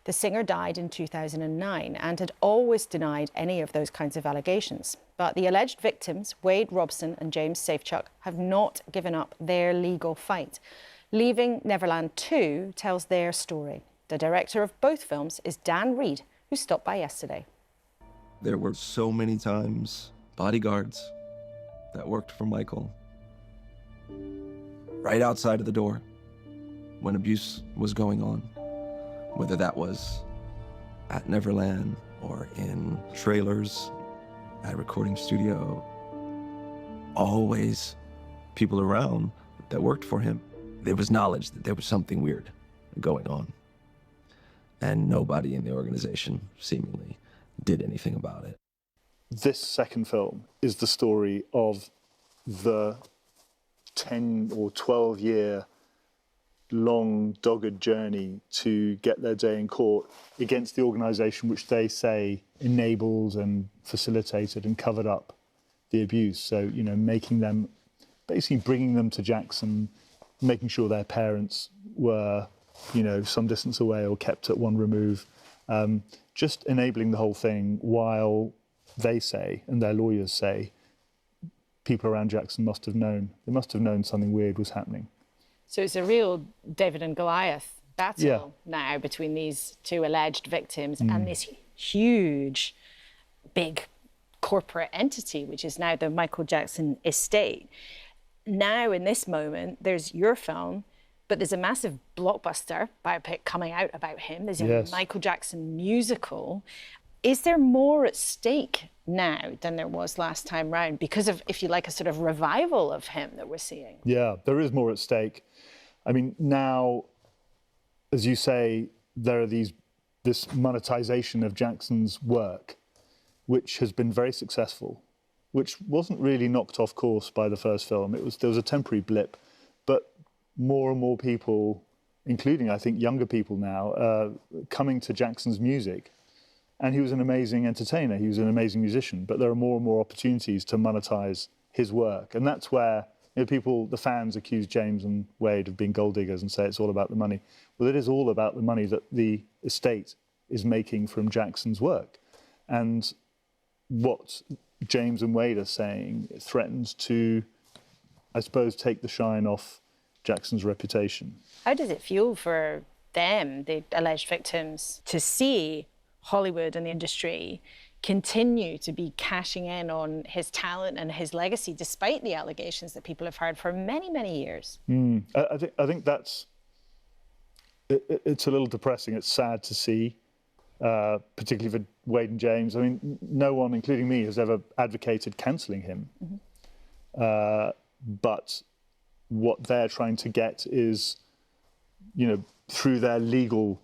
The singer died in 2009 and had always denied any of those kinds of allegations. But the alleged victims, Wade Robson and James Safechuck, have not given up their legal fight. Leaving Neverland 2 tells their story. The director of both films is Dan Reed, who stopped by yesterday. There were so many times bodyguards that worked for Michael right outside of the door when abuse was going on, whether that was at Neverland or in trailers, at a recording studio. Always people around that worked for him. There was knowledge that there was something weird going on. And nobody in the organization seemingly did anything about it. This second film is the story of the 10 or 12 year long dogged journey to get their day in court against the organisation which they say enabled and facilitated and covered up the abuse. So, you know, making them, basically bringing them to Jackson, making sure their parents were, you know, some distance away or kept at one remove, just enabling the whole thing while they say, and their lawyers say, people around Jackson must have known. They must have known something weird was happening. So it's a real David and Goliath battle now between these two alleged victims and this huge, big corporate entity, which is now the Michael Jackson estate. Now, in this moment, there's your film, but there's a massive blockbuster biopic coming out about him. There's a Michael Jackson musical. Is there more at stake now than there was last time round because of, if you like, a sort of revival of him that we're seeing? Yeah, there is more at stake. I mean, now, as you say, there are this monetization of Jackson's work, which has been very successful, which wasn't really knocked off course by the first film. There was a temporary blip, but more and more people, including, I think, younger people now, coming to Jackson's music. And he was an amazing entertainer, he was an amazing musician, but there are more and more opportunities to monetize his work. And that's where, you know, people, the fans, accuse James and Wade of being gold diggers and say it's all about the money. Well, it is all about the money that the estate is making from Jackson's work. And what James and Wade are saying threatens to, I suppose, take the shine off Jackson's reputation. How does it feel for them, the alleged victims, to see Hollywood and the industry continue to be cashing in on his talent and his legacy, despite the allegations that people have heard for many, many years? I think that's, it's a little depressing. It's sad to see, particularly for Wade and James. I mean, no one, including me, has ever advocated cancelling him. But what they're trying to get is, you know, through their legal